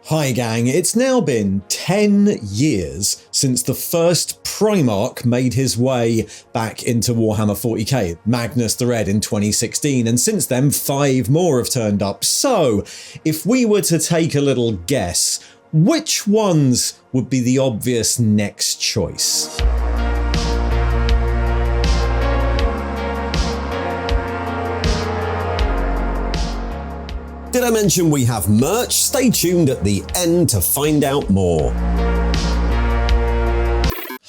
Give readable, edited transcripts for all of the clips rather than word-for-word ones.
Hi gang, it's now been 10 years since the first Primarch made his way back into Warhammer 40k, Magnus the Red in 2016, and since then 5 more have turned up. So, if we were to take a little guess, which ones would be the obvious next choice? Did I mention we have merch? Stay tuned at the end to find out more.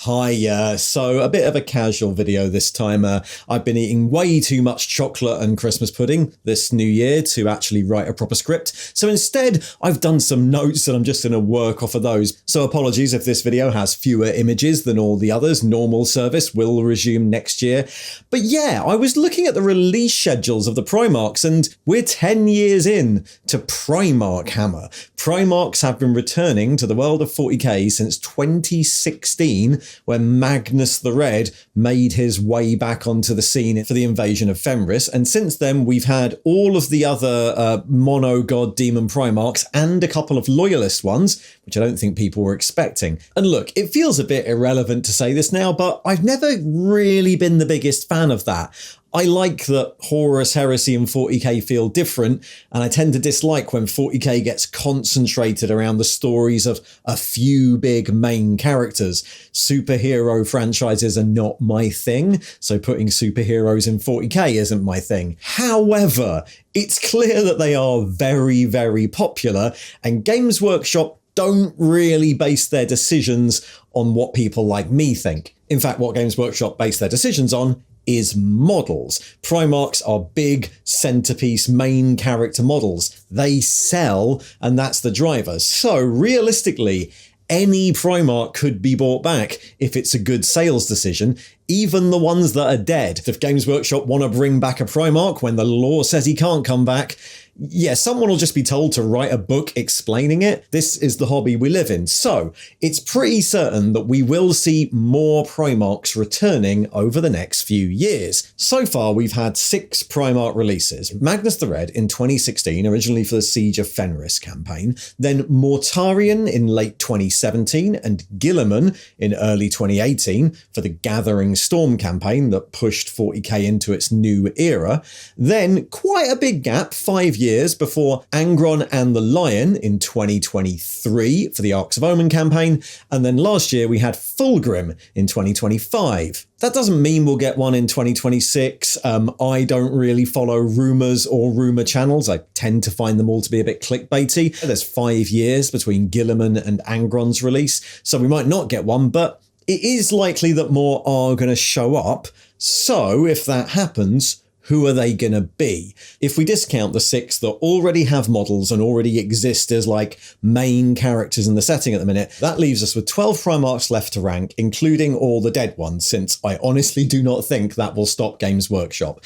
Hi, so a bit of a casual video this time. I've been eating way too much chocolate and Christmas pudding this new year to actually write a proper script. So instead, I've done some notes and I'm just going to work off of those. So apologies if this video has fewer images than all the others. Normal service will resume next year. But yeah, I was looking at the release schedules of the Primarchs and we're 10 years in to Primarch Hammer. Primarchs have been returning to the world of 40k since 2016, when Magnus the Red made his way back onto the scene for the invasion of Fenris. And since then, we've had all of the other mono-god demon Primarchs and a couple of loyalist ones, which I don't think people were expecting. And look, it feels a bit irrelevant to say this now, but I've never really been the biggest fan of that. I like that Horus Heresy and 40k feel different, and I tend to dislike when 40k gets concentrated around the stories of a few big main characters. Superhero franchises are not my thing, so putting superheroes in 40k isn't my thing. However, it's clear that they are very, very popular, and Games Workshop don't really base their decisions on what people like me think. In fact, what Games Workshop base their decisions on is models. Primarchs are big centerpiece main character models. They sell, and that's the driver. So realistically, any Primarch could be bought back if it's a good sales decision, even the ones that are dead. If Games Workshop want to bring back a Primarch when the law says he can't come back, yeah, someone will just be told to write a book explaining it. This is the hobby we live in. So it's pretty certain that we will see more Primarchs returning over the next few years. So far, we've had 6 Primarch releases. Magnus the Red in 2016, originally for the Siege of Fenris campaign, then Mortarion in late 2017, and Guilliman in early 2018 for the Gathering Storm campaign that pushed 40k into its new era. Then quite a big gap, 5 years before Angron and the Lion in 2023 for the Arcs of Omen campaign, and then last year we had Fulgrim in 2025. That doesn't mean we'll get one in 2026. I don't really follow rumours or rumour channels. I tend to find them all to be a bit clickbaity. There's 5 years between Guilliman and Angron's release, so we might not get one, but it is likely that more are going to show up. So if that happens, who are they going to be? If we discount the 6 that already have models and already exist as like main characters in the setting at the minute, that leaves us with 12 Primarchs left to rank, including all the dead ones, since I honestly do not think that will stop Games Workshop.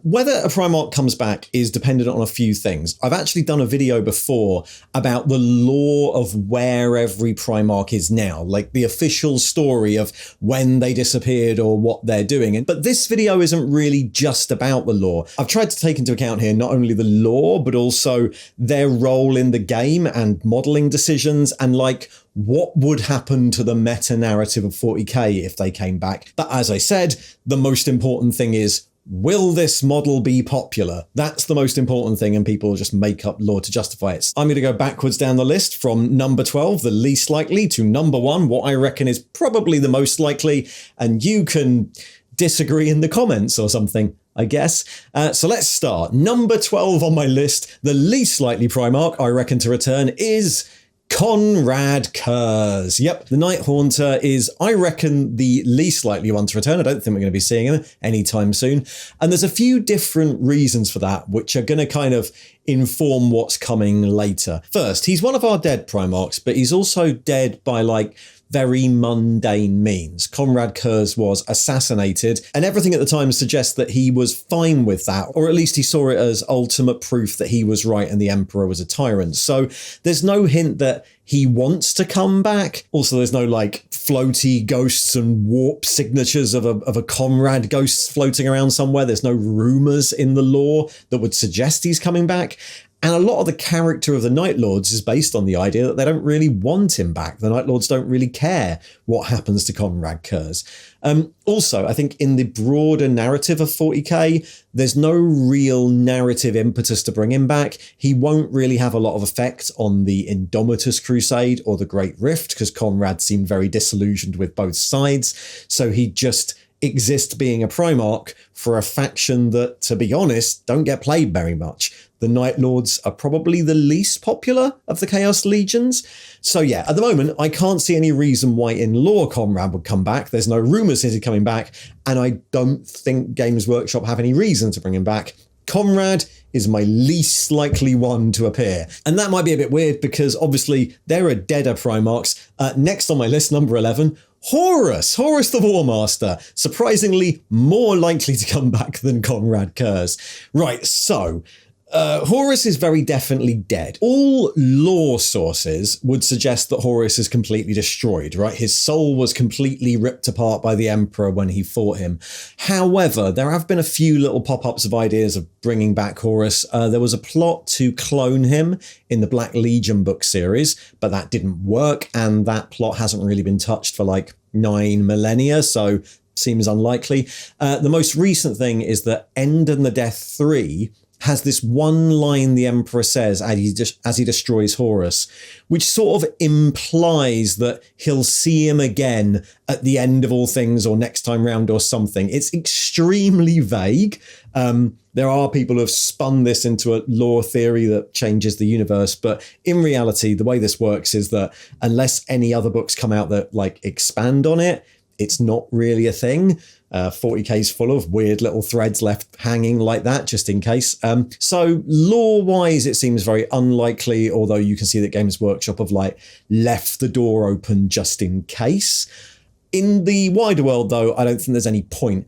Whether a Primarch comes back is dependent on a few things. I've actually done a video before about the lore of where every Primarch is now, like the official story of when they disappeared or what they're doing. But this video isn't really just about the lore. I've tried to take into account here not only the lore, but also their role in the game and modeling decisions and like what would happen to the meta narrative of 40k if they came back. But as I said, the most important thing is, will this model be popular? That's the most important thing, and people just make up lore to justify it. I'm going to go backwards down the list from number 12, the least likely, to number 1, what I reckon is probably the most likely, and you can disagree in the comments or something, I guess. So let's start. Number 12 on my list, the least likely Primarch I reckon to return is Konrad Curze. Yep, the Night Haunter is, I reckon, the least likely one to return. I don't think we're going to be seeing him anytime soon. And there's a few different reasons for that, which are going to kind of inform what's coming later. First, he's one of our dead Primarchs, but he's also dead by like very mundane means. Konrad Curze was assassinated, and everything at the time suggests that he was fine with that, or at least he saw it as ultimate proof that he was right and the Emperor was a tyrant. So there's no hint that he wants to come back. Also, there's no like floaty ghosts and warp signatures of a Konrad ghost floating around somewhere. There's no rumors in the lore that would suggest he's coming back. And a lot of the character of the Night Lords is based on the idea that they don't really want him back. The Night Lords don't really care what happens to Conrad Kurz. Also, I think in the broader narrative of 40k, there's no real narrative impetus to bring him back. He won't really have a lot of effect on the Indomitus Crusade or the Great Rift, because Conrad seemed very disillusioned with both sides. So he just exist being a Primarch for a faction that, to be honest, don't get played very much. The Night Lords are probably the least popular of the Chaos Legions. So yeah, at the moment, I can't see any reason why in lore Conrad would come back. There's no rumours he's coming back, and I don't think Games Workshop have any reason to bring him back. Conrad is my least likely one to appear. And that might be a bit weird because obviously there are deader Primarchs. Next on my list, number 11, Horus the War Master, surprisingly more likely to come back than Conrad Kurz. Right, so Horus is very definitely dead. All lore sources would suggest that Horus is completely destroyed, right? His soul was completely ripped apart by the Emperor when he fought him. However, there have been a few little pop-ups of ideas of bringing back Horus. There was a plot to clone him in the Black Legion book series, but that didn't work, and that plot hasn't really been touched for like 9 millennia, so seems unlikely. The most recent thing is that End and the Death 3 has this one line the Emperor says as he destroys Horus, which sort of implies that he'll see him again at the end of all things or next time round or something. It's extremely vague. There are people who have spun this into a lore theory that changes the universe, but in reality, the way this works is that unless any other books come out that like expand on it, it's not really a thing. 40k is full of weird little threads left hanging like that, just in case. So lore-wise, it seems very unlikely, although you can see that Games Workshop have like left the door open just in case. In the wider world, though, I don't think there's any point.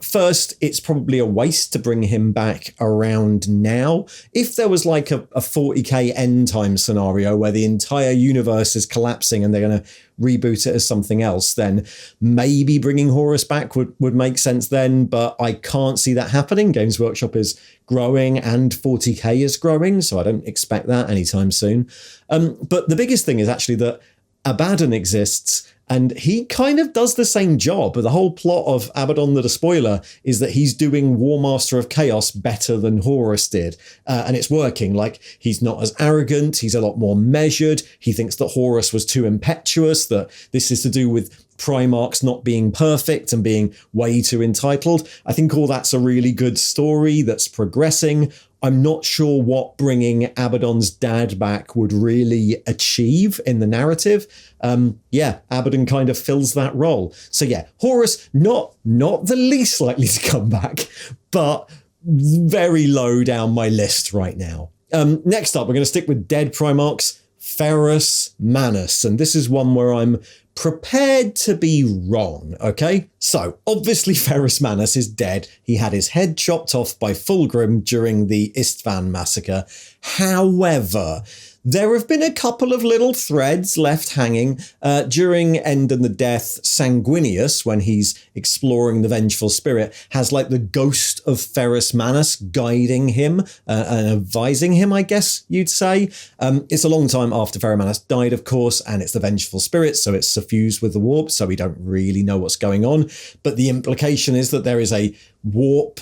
First, it's probably a waste to bring him back around now. If there was like a 40k end time scenario where the entire universe is collapsing and they're going to reboot it as something else, then maybe bringing Horus back would make sense then, but I can't see that happening. Games Workshop is growing and 40k is growing, so I don't expect that anytime soon. But the biggest thing is actually that Abaddon exists, and he kind of does the same job. The whole plot of Abaddon the Despoiler is that he's doing War Master of Chaos better than Horus did. And it's working. Like, he's not as arrogant. He's a lot more measured. He thinks that Horus was too impetuous, that this is to do with Primarchs not being perfect and being way too entitled. I think all that's a really good story that's progressing. I'm not sure what bringing Abaddon's dad back would really achieve in the narrative. Abaddon kind of fills that role. So yeah, Horus, not the least likely to come back, but very low down my list right now. Next up, we're going to stick with dead Primarchs, Ferrus Manus. And this is one where I'm prepared to be wrong, okay? So, obviously Ferrus Manus is dead. He had his head chopped off by Fulgrim during the Istvan massacre. However, there have been a couple of little threads left hanging during End and the Death. Sanguinius, when he's exploring the Vengeful Spirit, has like the ghost of Ferrus Manus guiding him and advising him, I guess you'd say. It's a long time after Ferrus Manus died, of course, and it's the Vengeful Spirit, so it's suffused with the warp, so we don't really know what's going on. But the implication is that there is a warp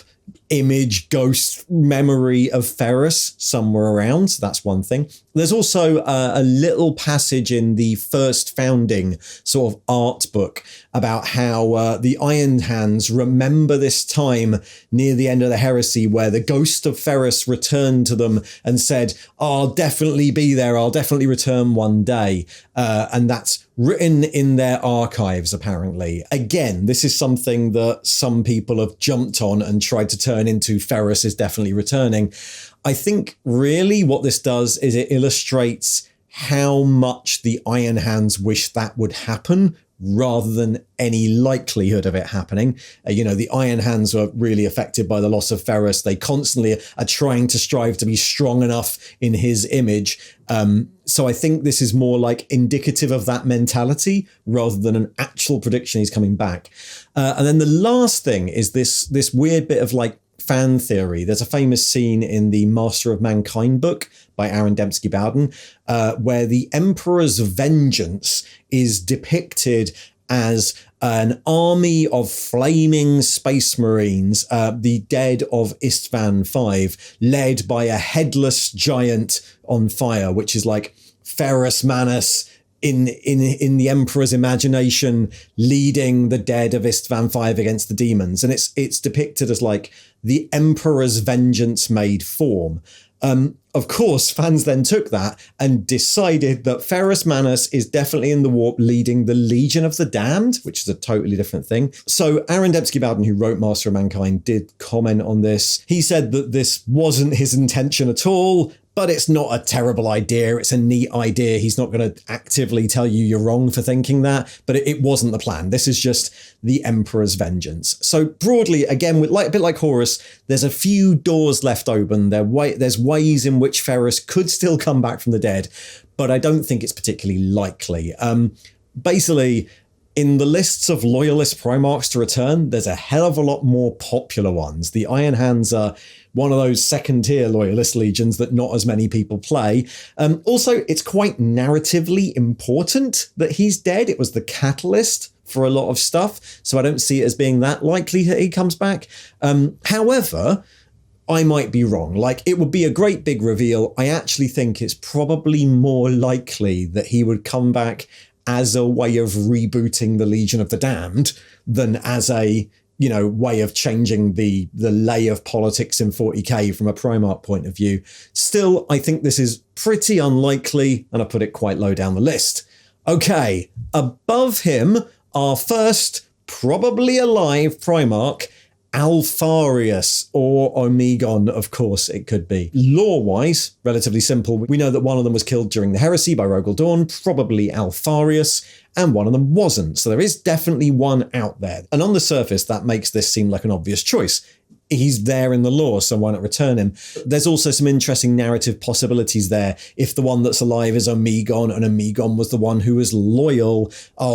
image, ghost memory of Ferrus somewhere around. So that's one thing. There's also a little passage in the first founding sort of art book about how the Iron Hands remember this time near the end of the heresy where the ghost of Ferrus returned to them and said, I'll definitely be there. I'll definitely return one day. And that's written in their archives, apparently. Again, this is something that some people have jumped on and tried to turn into Ferrus is definitely returning. I think really what this does is it illustrates how much the Iron Hands wish that would happen rather than any likelihood of it happening. The Iron Hands were really affected by the loss of Ferrus. They constantly are trying to strive to be strong enough in his image. So I think this is more like indicative of that mentality rather than an actual prediction he's coming back. And then the last thing is this weird bit of like fan theory. There's a famous scene in the Master of Mankind book by Era Indomitus, where the Emperor's vengeance is depicted as an army of flaming space marines, the dead of Istvan V, led by a headless giant on fire, which is like Ferrus Manus in the Emperor's imagination, leading the dead of Istvan V against the demons. And it's depicted as like the Emperor's vengeance made form. Of course, fans then took that and decided that Ferrus Manus is definitely in the warp leading the Legion of the Damned, which is a totally different thing. So Aaron Debsky-Bowden, who wrote Master of Mankind, did comment on this. He said that this wasn't his intention at all, but it's not a terrible idea. It's a neat idea. He's not going to actively tell you you're wrong for thinking that, but it wasn't the plan. This is just the Emperor's vengeance. So broadly, again, with a bit like Horus, there's a few doors left open. There's ways in which Ferrus could still come back from the dead, but I don't think it's particularly likely. Basically, in the lists of loyalist Primarchs to return, there's a hell of a lot more popular ones. The Iron Hands are one of those second-tier loyalist legions that not as many people play. Also, it's quite narratively important that he's dead. It was the catalyst for a lot of stuff, so I don't see it as being that likely that he comes back. However, I might be wrong. Like, it would be a great big reveal. I actually think it's probably more likely that he would come back as a way of rebooting the Legion of the Damned than as a, way of changing the lay of politics in 40k from a Primarch point of view. Still, I think this is pretty unlikely, and I put it quite low down the list. Okay, above him, our first probably alive Primarch, Alfarius, or Omegon, of course it could be. Lore-wise, relatively simple. We know that one of them was killed during the heresy by Rogel Dawn, probably Alfarius, and one of them wasn't. So there is definitely one out there. And on the surface, that makes this seem like an obvious choice. He's there in the lore, so why not return him? There's also some interesting narrative possibilities there. If the one that's alive is Omegon, and Omegon was the one who was loyal,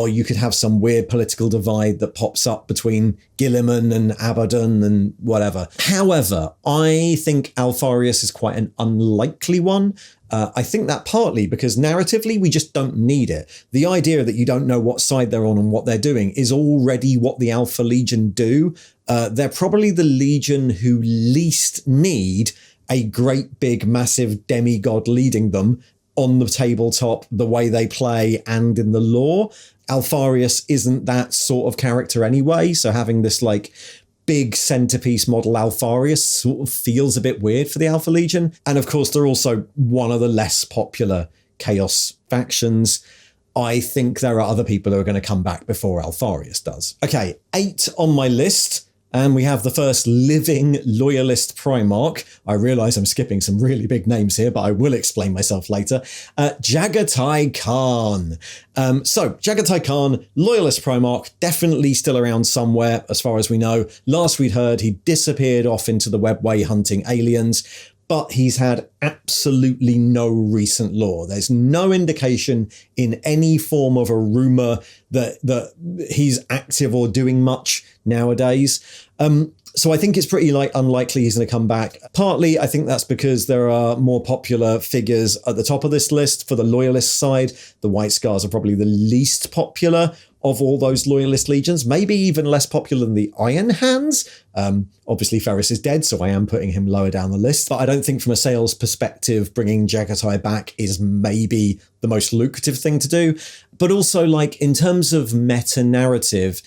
you could have some weird political divide that pops up between Guilliman and Abaddon and whatever. However, I think Alfarius is quite an unlikely one. I think that partly because narratively, we just don't need it. The idea that you don't know what side they're on and what they're doing is already what the Alpha Legion do. They're probably the Legion who least need a great big massive demigod leading them on the tabletop, the way they play and in the lore. Alfarius isn't that sort of character anyway, so having this big centerpiece model Alfarius sort of feels a bit weird for the Alpha Legion. And of course, they're also one of the less popular Chaos factions. I think there are other people who are going to come back before Alfarius does. Okay, 8 on my list. And we have the first living loyalist Primarch. I realise I'm skipping some really big names here, but I will explain myself later. Jagatai Khan. So Jagatai Khan, loyalist Primarch, definitely still around somewhere, as far as we know. Last we'd heard, he disappeared off into the webway hunting aliens, but he's had absolutely no recent lore. There's no indication in any form of a rumour that he's active or doing much nowadays. So I think it's pretty unlikely he's going to come back. Partly, I think that's because there are more popular figures at the top of this list. For the loyalist side, the White Scars are probably the least popular of all those loyalist legions, maybe even less popular than the Iron Hands. Obviously, Ferrus is dead, so I am putting him lower down the list. But I don't think from a sales perspective, bringing Jagatai back is maybe the most lucrative thing to do. But also, in terms of meta-narrative,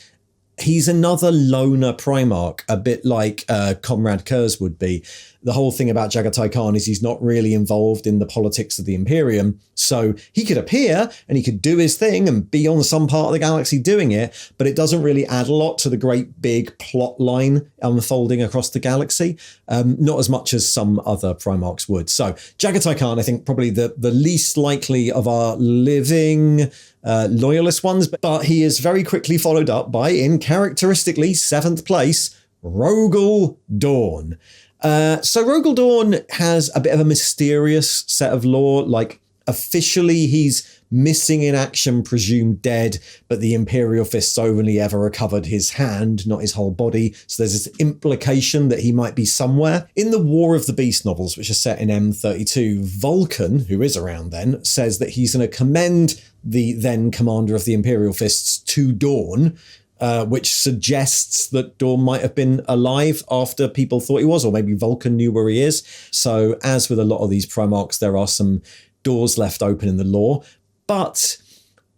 he's another loner Primarch, a bit like Comrade Kurz would be. The whole thing about Jagatai Khan is he's not really involved in the politics of the Imperium. So he could appear and he could do his thing and be on some part of the galaxy doing it, but it doesn't really add a lot to the great big plot line unfolding across the galaxy. Not as much as some other Primarchs would. So Jagatai Khan, I think, probably the least likely of our living loyalist ones, but he is very quickly followed up by, in characteristically 7th place, Rogel Dawn. So Rogel Dawn has a bit of a mysterious set of lore. Officially, he's missing in action, presumed dead, but the Imperial Fists only ever recovered his hand, not his whole body. So there's this implication that he might be somewhere. In the War of the Beast novels, which are set in M32, Vulcan, who is around then, says that he's going to commend the then commander of the Imperial Fists to Dawn, which suggests that Dawn might have been alive after people thought he was, or maybe Vulcan knew where he is. So as with a lot of these Primarchs, there are some doors left open in the lore. But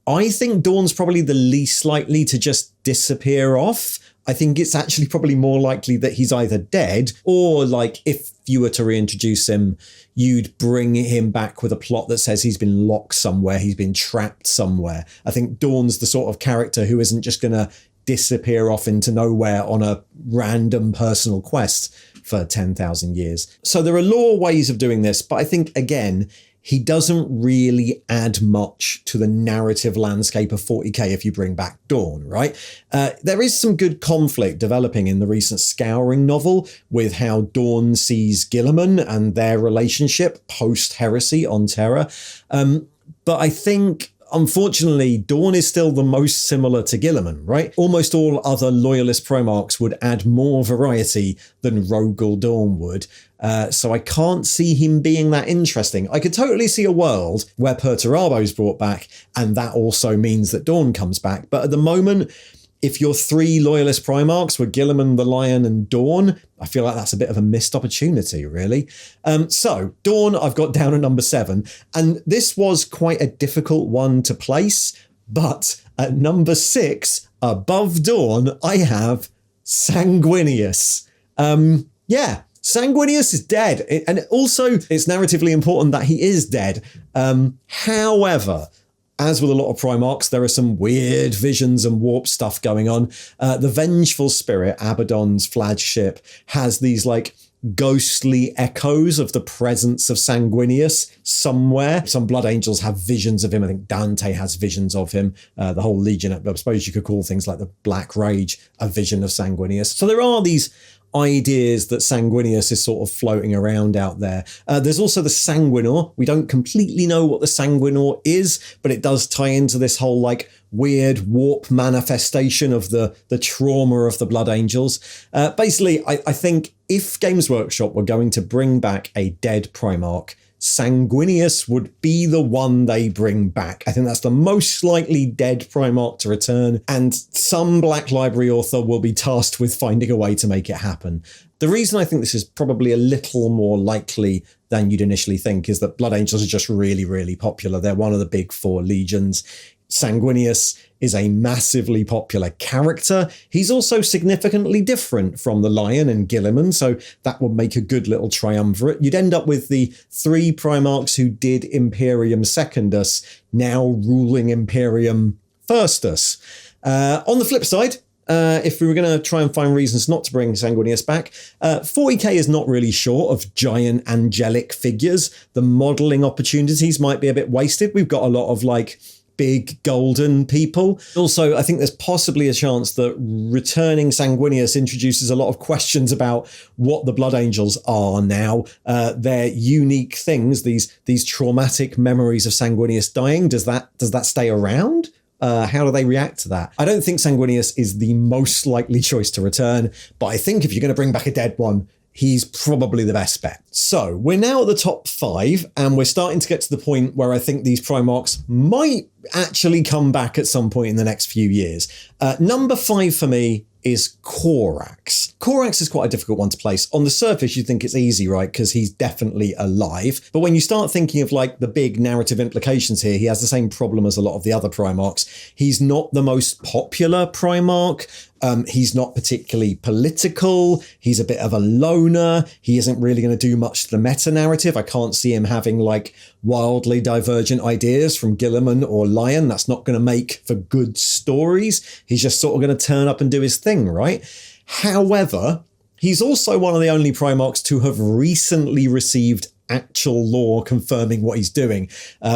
I think Dawn's probably the least likely to just disappear off. I think it's actually probably more likely that he's either dead, or like if you were to reintroduce him, you'd bring him back with a plot that says he's been locked somewhere, he's been trapped somewhere. I think Dawn's the sort of character who isn't just going to disappear off into nowhere on a random personal quest for 10,000 years. So there are lore ways of doing this, but I think, again, he doesn't really add much to the narrative landscape of 40k if you bring back Dawn, right? There is some good conflict developing in the recent Scouring novel with how Dawn sees Guilliman and their relationship post-heresy on Terra. But I think, unfortunately, Dawn is still the most similar to Guilliman, right? Almost all other loyalist Primarchs would add more variety than Rogel Dawn would. So I can't see him being that interesting. I could totally see a world where Perturabo's brought back, and that also means that Dawn comes back. But at the moment, if your three loyalist Primarchs were Guilliman, the Lion, and Dawn, I feel like that's a bit of a missed opportunity, really. So Dawn, I've got down at number 7, and this was quite a difficult one to place, but at number 6, above Dawn, I have Sanguinius. Yeah. Sanguinius is dead, and also it's narratively important that he is dead. However, as with a lot of Primarchs, there are some weird visions and warp stuff going on. The Vengeful Spirit, Abaddon's flagship, has these like ghostly echoes of the presence of Sanguinius somewhere. Some Blood Angels have visions of him. I think Dante has visions of him. The whole Legion, I suppose you could call things like the Black Rage a vision of Sanguinius. So there are these ideas that Sanguinius is sort of floating around out there. There's also the Sanguinor. We don't completely know what the Sanguinor is, but it does tie into this whole like weird warp manifestation of the trauma of the Blood Angels. Basically, I think if Games Workshop were going to bring back a dead Primarch, Sanguinius would be the one they bring back. I think that's the most likely dead Primarch to return, and some Black Library author will be tasked with finding a way to make it happen. The reason I think this is probably a little more likely than you'd initially think is that Blood Angels are just really, really popular. They're one of the big 4 legions. Sanguinius is a massively popular character. He's also significantly different from the Lion and Guilliman, so that would make a good little triumvirate. You'd end up with the 3 Primarchs who did Imperium Secundus now ruling Imperium Firstus. On the flip side, if we were going to try and find reasons not to bring Sanguinius back, 40k is not really short of giant angelic figures. The modelling opportunities might be a bit wasted. We've got a lot of like big golden people. Also, I think there's possibly a chance that returning Sanguinius introduces a lot of questions about what the Blood Angels are now. They're unique things, these traumatic memories of Sanguinius dying. Does that stay around? How do they react to that? I don't think Sanguinius is the most likely choice to return, but I think if you're going to bring back a dead one, he's probably the best bet. So we're now at the top 5, and we're starting to get to the point where I think these Primarchs might actually come back at some point in the next few years. Number 5 for me is Corax. Corax is quite a difficult one to place. On the surface, you think it's easy, right? Because he's definitely alive. But when you start thinking of like the big narrative implications here, he has the same problem as a lot of the other Primarchs. He's not the most popular Primarch. He's not particularly political. He's a bit of a loner. He isn't really going to do much to the meta narrative. I can't see him having like wildly divergent ideas from Guilliman or Lion. That's not going to make for good stories. He's just sort of going to turn up and do his thing, right? However, He's also one of the only Primarchs to have recently received actual lore confirming what he's doing.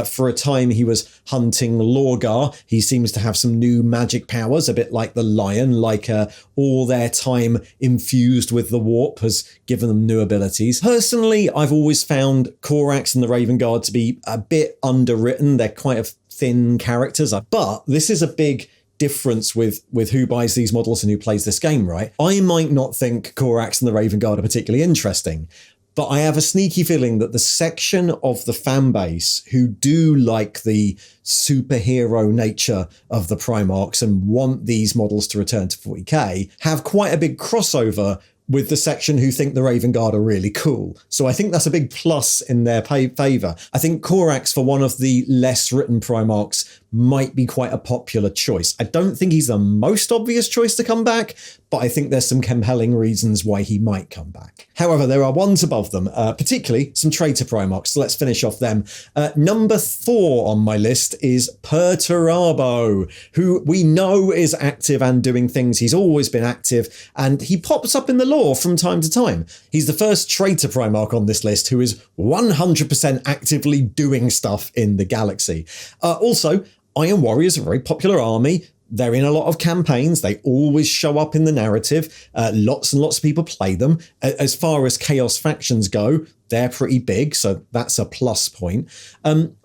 For a time he was hunting Lorgar. He seems to have some new magic powers, a bit like the Lion, like all their time infused with the Warp has given them new abilities. Personally, I've always found Corax and the Raven Guard to be a bit underwritten. They're quite a thin characters, but this is a big difference with who buys these models and who plays this game, right? I might not think Corax and the Raven Guard are particularly interesting, but I have a sneaky feeling that the section of the fan base who do like the superhero nature of the Primarchs and want these models to return to 40k have quite a big crossover with the section who think the Raven Guard are really cool. So I think that's a big plus in their favour. I think Corax, for one of the less written Primarchs, might be quite a popular choice. I don't think he's the most obvious choice to come back, but I think there's some compelling reasons why he might come back. However, there are ones above them, particularly some traitor Primarchs, so let's finish off them. Number 4 on my list is Perturabo, who we know is active and doing things. He's always been active, and he pops up in the lore from time to time. He's the first traitor Primarch on this list who is 100% actively doing stuff in the galaxy. Also, Iron Warriors are a very popular army. They're in a lot of campaigns. They always show up in the narrative. Lots and lots of people play them. As far as Chaos factions go, they're pretty big, so that's a plus point.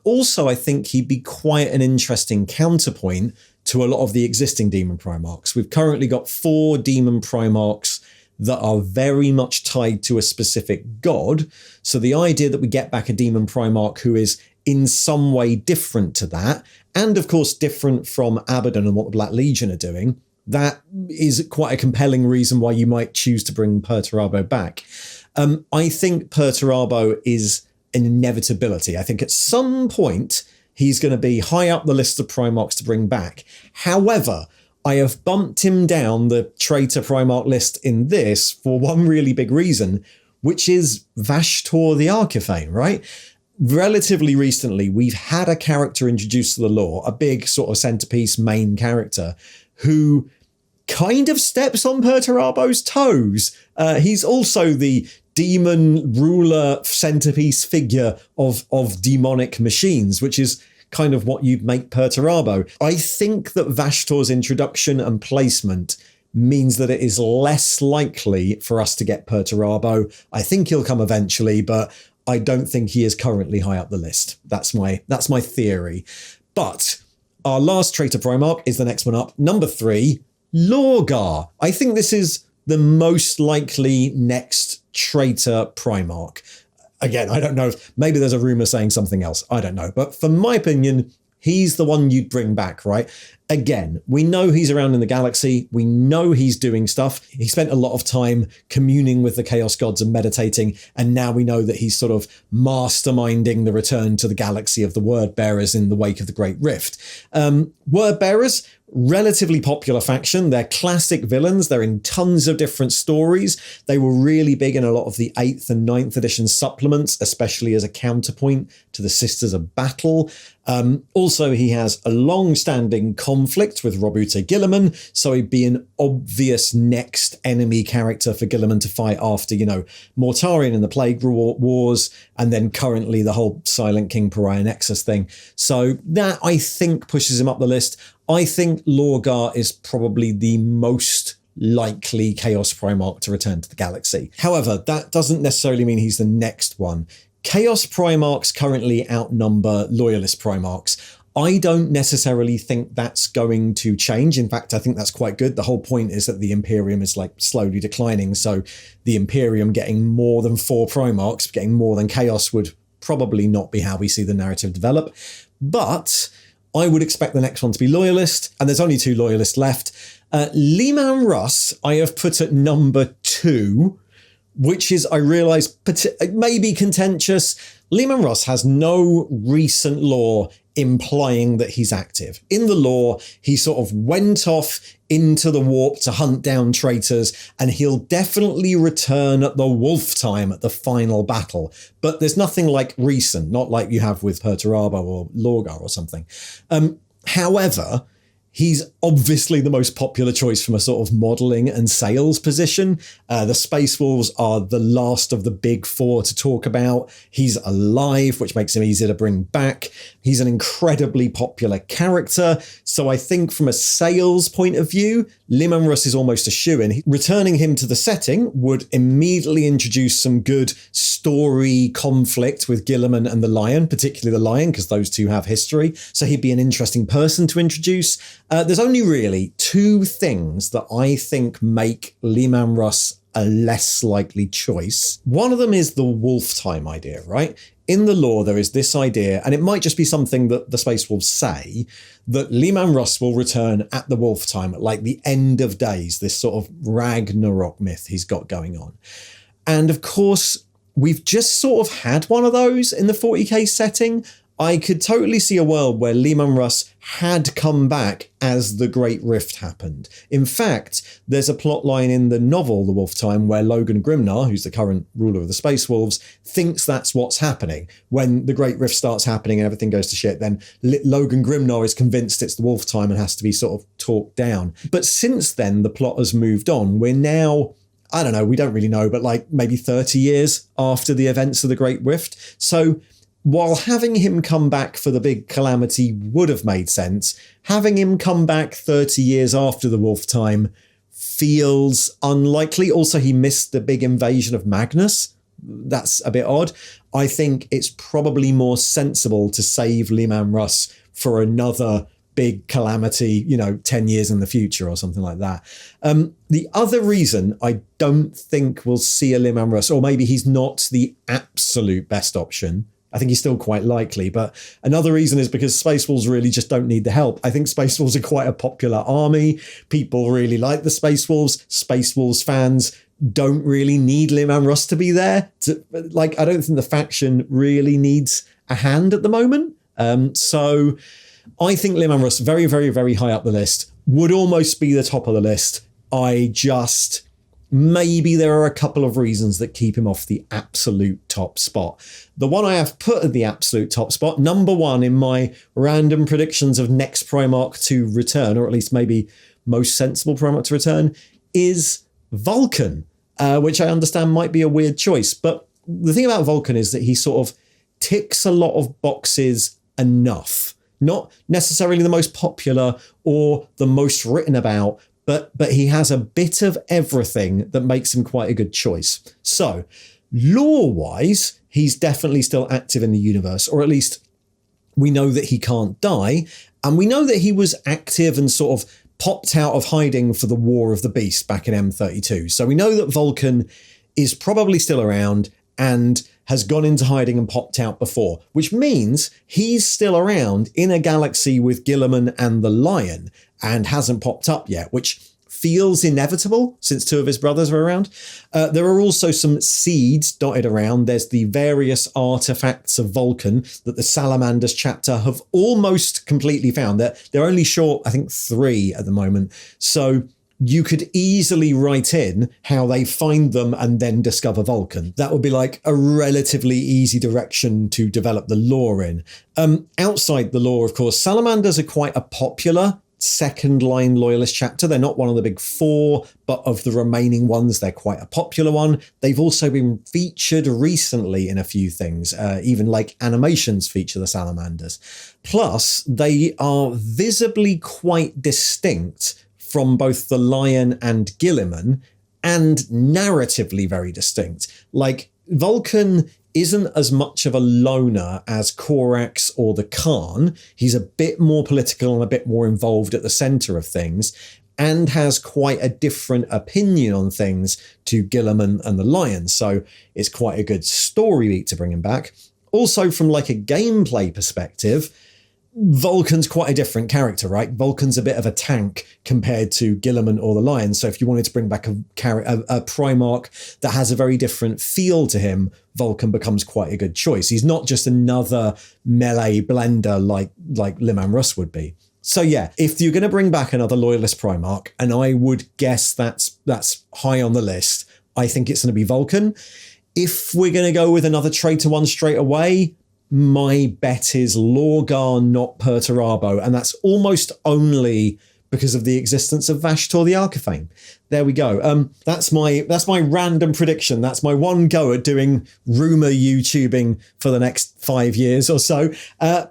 Also, I think he'd be quite an interesting counterpoint to a lot of the existing Demon Primarchs. We've currently got 4 Demon Primarchs that are very much tied to a specific god. So the idea that we get back a Demon Primarch who is in some way different to that, and of course different from Abaddon and what the Black Legion are doing, that is quite a compelling reason why you might choose to bring Perturabo back. I think Perturabo is an inevitability. I think at some point he's going to be high up the list of Primarchs to bring back. However, I have bumped him down the traitor Primarch list in this for one really big reason, which is Vashtor the Archiphane, right? Relatively recently, we've had a character introduced to the lore, a big sort of centerpiece main character, who kind of steps on Perturabo's toes. He's also the demon ruler centerpiece figure of demonic machines, which is kind of what you'd make Perturabo. I think that Vashtor's introduction and placement means that it is less likely for us to get Perturabo. I think he'll come eventually, but I don't think he is currently high up the list. That's my theory. But our last traitor Primarch is the next one up. Number 3, Lorgar. I think this is the most likely next traitor Primarch. Again, I don't know if maybe there's a rumor saying something else. I don't know. But for my opinion, he's the one you'd bring back, right? Again, we know he's around in the galaxy. We know he's doing stuff. He spent a lot of time communing with the Chaos Gods and meditating. And now we know that he's sort of masterminding the return to the galaxy of the Word Bearers in the wake of the Great Rift. Word Bearers, relatively popular faction. They're classic villains. They're in tons of different stories. They were really big in a lot of the 8th and 9th edition supplements, especially as a counterpoint to the Sisters of Battle. Also, he has a long-standing conflict with Robuta Guilliman, so he'd be an obvious next enemy character for Guilliman to fight after, Mortarion in the Plague Wars, and then currently the whole Silent King Pariah Nexus thing. So that, I think, pushes him up the list. I think Lorgar is probably the most likely Chaos Primarch to return to the galaxy. However, that doesn't necessarily mean he's the next one. Chaos Primarchs currently outnumber Loyalist Primarchs. I don't necessarily think that's going to change. In fact, I think that's quite good. The whole point is that the Imperium is slowly declining. So the Imperium getting more than 4 Primarchs, getting more than Chaos would probably not be how we see the narrative develop. But I would expect the next one to be Loyalist, and there's only 2 Loyalists left. Leman Russ, I have put at number 2, which is, I realise, maybe contentious. Leman Russ has no recent lore implying that he's active. In the lore, he sort of went off into the warp to hunt down traitors, and he'll definitely return at the wolf time at the final battle. But there's nothing recent, not like you have with Perturabo or Lorgar or something. However, He's obviously the most popular choice from a sort of modelling and sales position. The Space Wolves are the last of the big four to talk about. He's alive, which makes him easier to bring back. He's an incredibly popular character. So I think from a sales point of view, Leman Russ is almost a shoo-in. Returning him to the setting would immediately introduce some good story conflict with Guilliman and the Lion, particularly the Lion, because those two have history. So he'd be an interesting person to introduce. There's only really two things that I think make Leman Russ a less likely choice. One of them is the wolf time idea, right? In the lore, there is this idea, and it might just be something that the Space Wolves say, that Leman Russ will return at the wolf time, at like the end of days, this sort of Ragnarok myth he's got going on. And of course, we've just sort of had one of those in the 40k setting. I could totally see a world where Leman Russ had come back as the Great Rift happened. In fact, there's a plot line in the novel The Wolf Time where Logan Grimnar, who's the current ruler of the Space Wolves, thinks that's what's happening. When the Great Rift starts happening and everything goes to shit, then Logan Grimnar is convinced it's the Wolf Time and has to be sort of talked down. But since then, the plot has moved on. We're now, I don't know, we don't really know, but like maybe 30 years after the events of the Great Rift. So while having him come back for the big calamity would have made sense, having him come back 30 years after the Wolf Time feels unlikely. Also, he missed the big invasion of Magnus. That's a bit odd. I think it's probably more sensible to save Leman Russ for another big calamity, 10 years in the future or something like that. The other reason I don't think we'll see a Leman Russ, or maybe he's not the absolute best option, I think he's still quite likely, but another reason is because Space Wolves really just don't need the help. I think Space Wolves are quite a popular army. People really like the Space Wolves. Space Wolves fans don't really need Leman Russ to be there. I don't think the faction really needs a hand at the moment. So I think Leman Russ, very, very, very high up the list, would almost be the top of the list. Maybe there are a couple of reasons that keep him off the absolute top spot. The one I have put at the absolute top spot, number one in my random predictions of next Primarch to return, or at least maybe most sensible Primarch to return, is Vulcan, which I understand might be a weird choice. But the thing about Vulcan is that he sort of ticks a lot of boxes enough. Not necessarily the most popular or the most written about, but he has a bit of everything that makes him quite a good choice. So, lore-wise, he's definitely still active in the universe, or at least we know that he can't die, and we know that he was active and sort of popped out of hiding for the War of the Beast back in M32. So we know that Vulcan is probably still around and has gone into hiding and popped out before, which means he's still around in a galaxy with Guilliman and the Lion and hasn't popped up yet, which feels inevitable since two of his brothers were around. There are also some seeds dotted around. There's the various artifacts of Vulcan that the Salamanders chapter have almost completely found. They're only short, I think, 3 at the moment. So you could easily write in how they find them and then discover Vulcan. That would be like a relatively easy direction to develop the lore in. Outside the lore, of course, Salamanders are quite a popular second line loyalist chapter. They're not one of the big 4, but of the remaining ones, they're quite a popular one. They've also been featured recently in a few things, even like animations feature the Salamanders. Plus, they are visibly quite distinct from both the Lion and Guilliman, and narratively very distinct. Like, Vulcan isn't as much of a loner as Korax or the Khan. He's a bit more political and a bit more involved at the centre of things, and has quite a different opinion on things to Guilliman and the Lion. So it's quite a good story beat to bring him back. Also, from like a gameplay perspective, Vulcan's quite a different character, right? Vulcan's a bit of a tank compared to Guilliman or the Lion. So if you wanted to bring back a Primarch that has a very different feel to him, Vulcan becomes quite a good choice. He's not just another melee blender like Leman Russ would be. So yeah, if you're going to bring back another loyalist Primarch, and I would guess that's high on the list, I think it's going to be Vulcan. If we're going to go with another traitor one straight away, my bet is Lorgar, not Perturabo, and that's almost only because of the existence of Vashtor the Archiphane. There we go. That's my random prediction. That's my one go at doing rumour YouTubing for the next 5 years or so.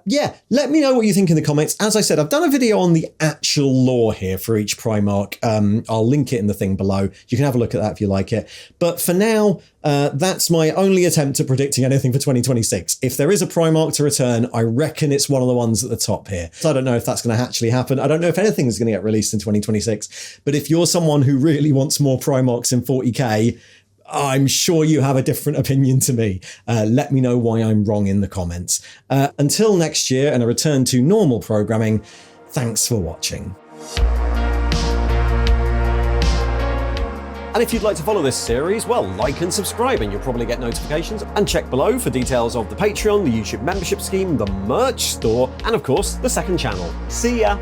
Yeah, let me know what you think in the comments. As I said, I've done a video on the actual lore here for each Primarch. I'll link it in the thing below. You can have a look at that if you like it. But for now, that's my only attempt at predicting anything for 2026. If there is a Primarch to return, I reckon it's one of the ones at the top here. So I don't know if that's going to actually happen. I don't know if anything is going to get released in 2026. But if you're someone who really wants more Primarchs in 40k, I'm sure you have a different opinion to me. Let me know why I'm wrong in the comments. Until next year and a return to normal programming, thanks for watching. And if you'd like to follow this series, well, like and subscribe and you'll probably get notifications. And check below for details of the Patreon, the YouTube membership scheme, the merch store, and of course, the second channel. See ya!